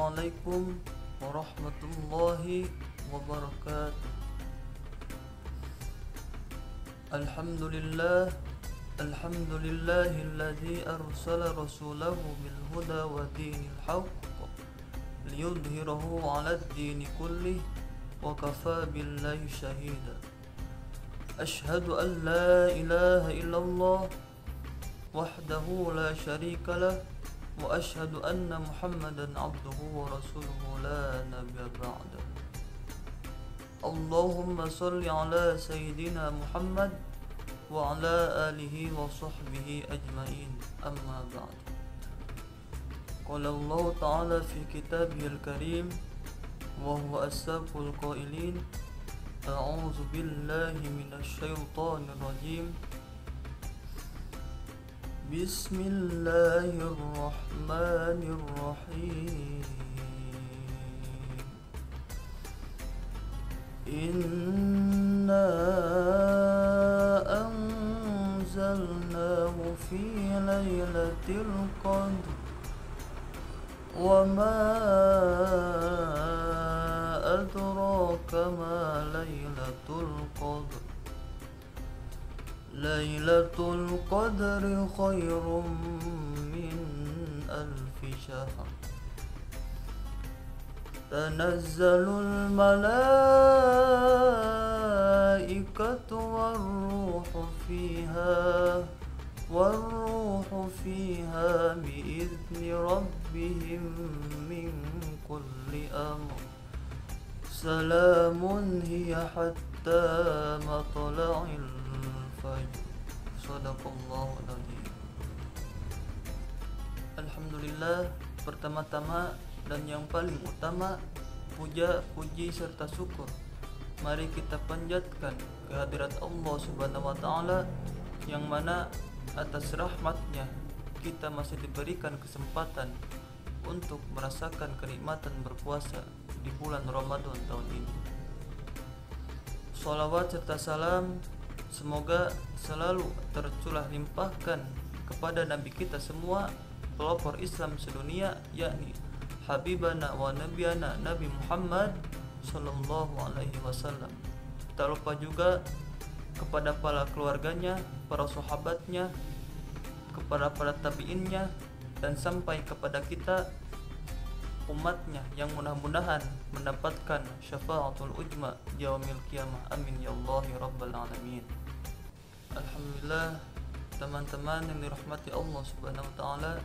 Assalamualaikum warahmatullahi wabarakatuh. Alhamdulillahilladzi arsala rasulahu bil huda wa dinil haqq liyudhhirahu 'alad dini kullih wa kafaa billahi shahida. Asyhadu an la ilaha illallah wahdahu la syarika lah wa asyhadu anna Muhammadan abduhu wa rasuluhu la nabiyya ba'dah. Allahumma shalli ala sayyidina Muhammad wa ala alihi wa sahbihi ajma'in, amma ba'd. Qala Allah ta'ala fi kitabihil karim wa huwa asdaqul qailin, a'udzu billahi minasy syaithanir rajim. Bismillahirrahmanirrahim. Inna anzalnahu fi lailatul qadr wa ma adraka ma lailatul qadr. Lailatul qadri khairum min alfi syahr. Tanazzalul malaikatu warruhu fiha biizni rabbihim min kulli amr. Salamun hiya hatta matla'il fajr. Shadaqallahul adzim. Alhamdulillah, pertama-tama dan yang paling utama, puja, puji serta syukur mari kita panjatkan kehadirat Allah Subhanahu wa taala, yang mana atas rahmatnya kita masih diberikan kesempatan untuk merasakan kenikmatan berpuasa di bulan Ramadan tahun ini. Shalawat serta salam semoga selalu tercurah limpahkan kepada Nabi kita semua, pelopor Islam sedunia, yakni Habibana wa Nabiyana Nabi Muhammad Sallallahu Alaihi Wasallam. Tak lupa juga kepada para keluarganya, para sahabatnya, kepada para tabiinnya, dan sampai kepada kita umatnya yang mudah-mudahan mendapatkan syafaatul ujma yaumil qiyamah. Amin ya Allah ya rabbal alamin. Alhamdulillah, teman-teman yang dirahmati Allah Subhanahu wa taala,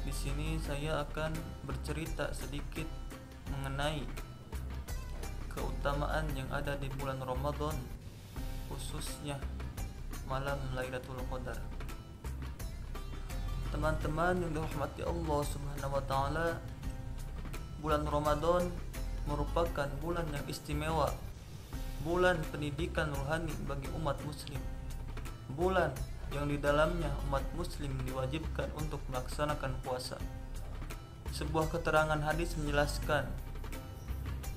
di sini saya akan bercerita sedikit mengenai keutamaan yang ada di bulan Ramadan, khususnya malam Lailatul Qadar. Teman-teman yang dirahmati Allah Subhanahu wa taala, bulan Ramadan merupakan bulan yang istimewa, bulan pendidikan rohani bagi umat muslim, bulan yang di dalamnya umat muslim diwajibkan untuk melaksanakan puasa. Sebuah keterangan hadis menjelaskan,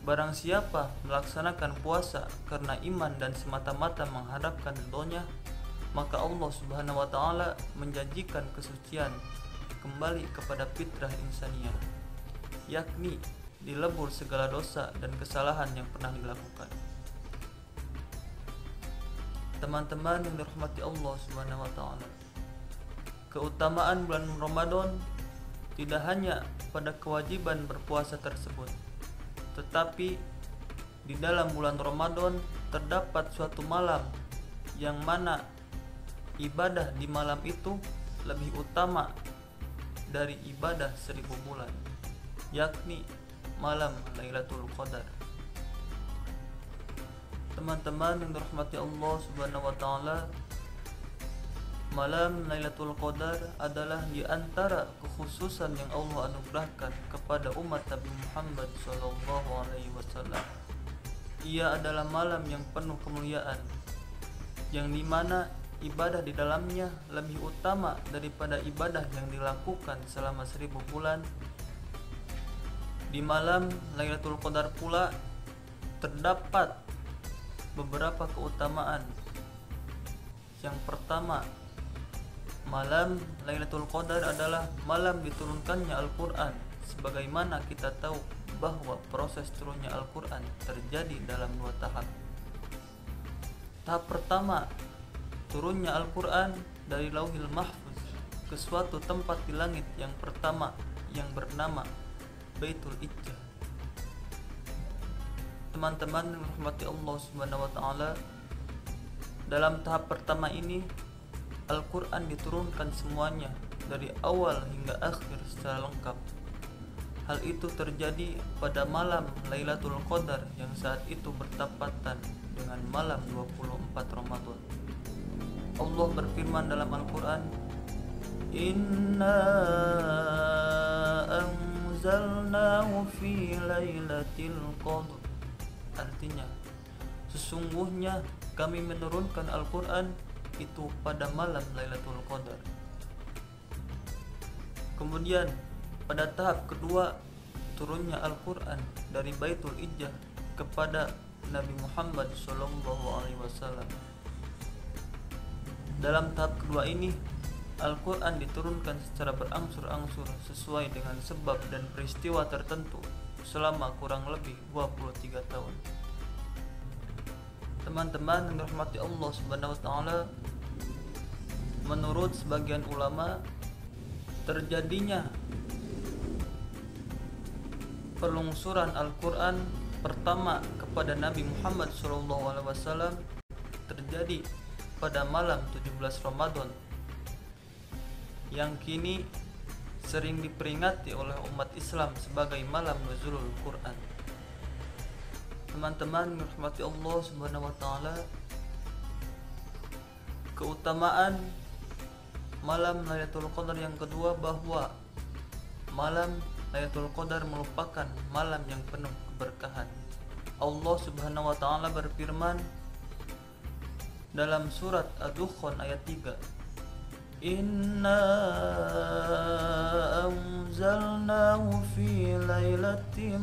barang siapa melaksanakan puasa karena iman dan semata-mata mengharapkan ridhonya, maka Allah Subhanahu wa taala menjanjikan kesucian kembali kepada fitrah insaniyah, yakni dilebur segala dosa dan kesalahan yang pernah dilakukan. Teman-teman yang dirahmati Allah Subhanahu wa taala, keutamaan bulan Ramadan tidak hanya pada kewajiban berpuasa tersebut, tetapi di dalam bulan Ramadan terdapat suatu malam yang mana ibadah di malam itu lebih utama dari ibadah 1000 bulan, yakni malam Lailatul Qadar. Teman-teman yang dirahmati Allah Subhanahu wa taala, malam Lailatul Qadar adalah di antara kekhususan yang Allah anugerahkan kepada umat Nabi Muhammad sallallahu alaihi wasallam. Ia adalah malam yang penuh kemuliaan, yang dimana ibadah di dalamnya lebih utama daripada ibadah yang dilakukan selama 1000 bulan. Di malam Lailatul Qadar pula terdapat beberapa keutamaan. Yang pertama, malam Lailatul Qadar adalah malam diturunkannya Al-Quran sebagaimana kita tahu bahwa proses turunnya Al-Quran terjadi dalam 2 tahap. Tahap pertama, turunnya Al-Quran dari Lauhil Mahfuz ke suatu tempat di langit yang pertama yang bernama Baitul Izzah. Teman-teman yang dirahmati Allah Subhanahu wa taala, dalam tahap pertama ini Al-Quran diturunkan semuanya dari awal hingga akhir secara lengkap. Hal itu terjadi pada malam Lailatul Qadar yang saat itu bertepatan dengan malam 24 Ramadan. Allah berfirman dalam Al-Quran, Inna anzalnahu fi lailatul qadr. Artinya, sesungguhnya kami menurunkan Al-Quran itu pada malam Lailatul Qadar. Kemudian pada tahap kedua, turunnya Al-Quran dari Baitul Izzah kepada Nabi Muhammad SAW. Dalam tahap kedua ini, Al-Quran diturunkan secara berangsur-angsur sesuai dengan sebab dan peristiwa tertentu selama kurang lebih 23 tahun. Teman-teman yang dirahmati Allah Subhanahu wa taala, menurut sebagian ulama, terjadinya pelungsuran Al-Quran pertama kepada Nabi Muhammad SAW terjadi pada malam 17 Ramadan yang kini sering diperingati oleh umat Islam sebagai malam nuzulul Quran. Teman-teman yang dirahmati Allah Subhanahu wa taala, keutamaan malam Lailatul Qadar yang kedua bahwa malam Lailatul Qadar merupakan malam yang penuh keberkahan. Allah Subhanahu wa taala berfirman dalam surat Ad-Dukhan ayat 3, Inna anzalnahu fi lailatin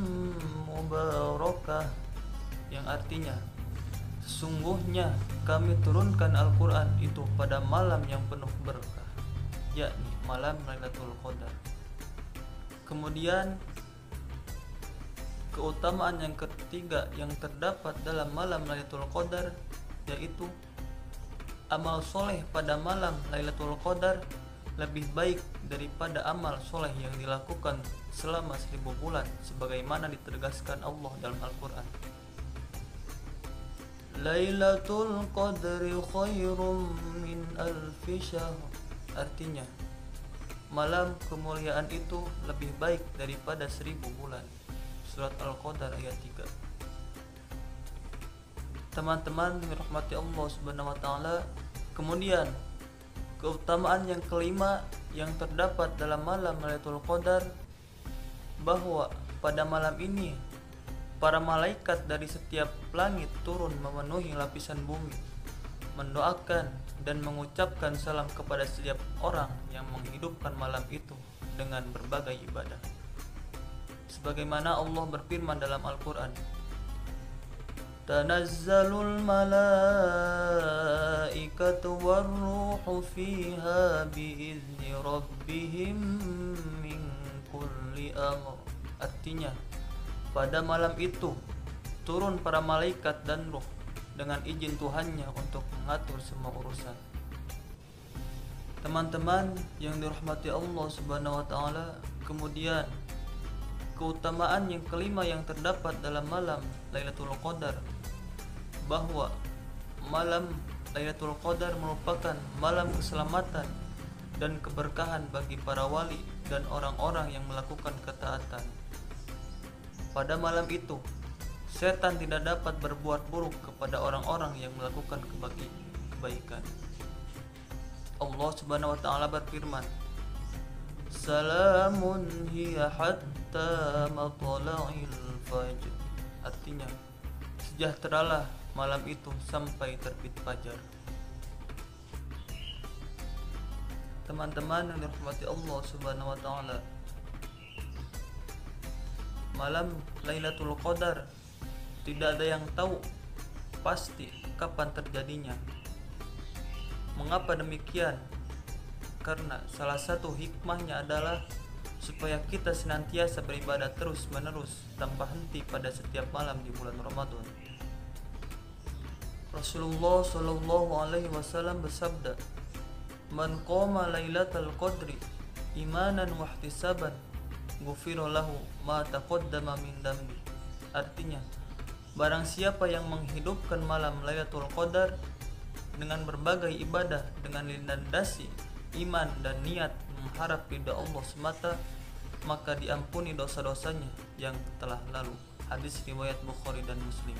mubarakah, yang artinya sesungguhnya kami turunkan Al-Quran itu pada malam yang penuh berkah, yakni malam Lailatul Qadar. Kemudian keutamaan yang ketiga yang terdapat dalam malam Lailatul Qadar yaitu amal soleh pada malam Lailatul Qadar lebih baik daripada amal soleh yang dilakukan selama 1000 bulan, sebagaimana ditegaskan Allah dalam Al-Quran. Lailatul Qadri khairum min alfi syahr. Artinya, malam kemuliaan itu lebih baik daripada 1000 bulan. Surat Al-Qadar ayat 3. Teman-teman dirahmati Allah Subhanahu wa taala, kemudian keutamaan yang kelima yang terdapat dalam malam Lailatul Qadar bahwa pada malam ini para malaikat dari setiap langit turun memenuhi lapisan bumi, mendoakan dan mengucapkan salam kepada setiap orang yang menghidupkan malam itu dengan berbagai ibadah. Sebagaimana Allah berfirman dalam Al-Quran, Tanazzalul malaikatu warruhu fiha biizni rabbihim min kulli amr. Artinya, pada malam itu turun para malaikat dan ruh dengan izin Tuhannya untuk mengatur semua urusan. Teman-teman yang dirahmati Allah Subhanahu wa taala, kemudian keutamaan yang kelima yang terdapat dalam malam Lailatul Qadar bahwa malam Lailatul Qadar merupakan malam keselamatan dan keberkahan bagi para wali dan orang-orang yang melakukan ketaatan. Pada malam itu, setan tidak dapat berbuat buruk kepada orang-orang yang melakukan kebaikan. Allah Subhanahu wa taala berfirman, Salamun hiya hatta matla'il fajr. Artinya, sejahteralah malam itu sampai terbit fajar. Teman-teman yang dirahmati Allah Subhanahu wa taala, malam Lailatul Qadar tidak ada yang tahu pasti kapan terjadinya. Mengapa demikian? Karena salah satu hikmahnya adalah supaya kita senantiasa beribadah terus-menerus tanpa henti pada setiap malam di bulan Ramadan. Rasulullah Shallallahu Alaihi Wasallam bersabda, "Man qama lailatal qadri imanan wa ihtisaban, ghufira lahu ma taqaddama min dambi." Artinya, barang siapa yang menghidupkan malam Lailatul Qadar dengan berbagai ibadah dengan landasi iman dan niat mengharap ridha Allah semata, maka diampuni dosa-dosanya yang telah lalu. Hadis riwayat Bukhari dan Muslim.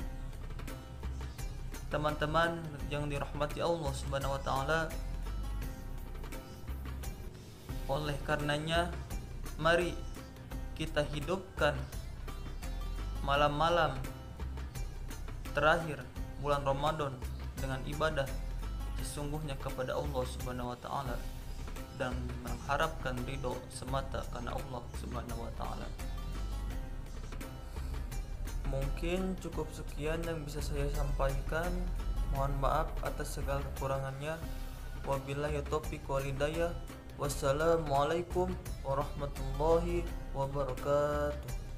Teman-teman yang dirahmati Allah Subhanahu wa taala, oleh karenanya mari kita hidupkan malam-malam terakhir bulan Ramadan dengan ibadah sesungguhnya kepada Allah Subhanahu wa taala dan mengharapkan ridho semata karena Allah Subhanahu wa taala. Mungkin cukup sekian yang bisa saya sampaikan. Mohon maaf atas segala kekurangannya. Wabillahi taufiq wal hidayah. Wassalamualaikum warahmatullahi wabarakatuh.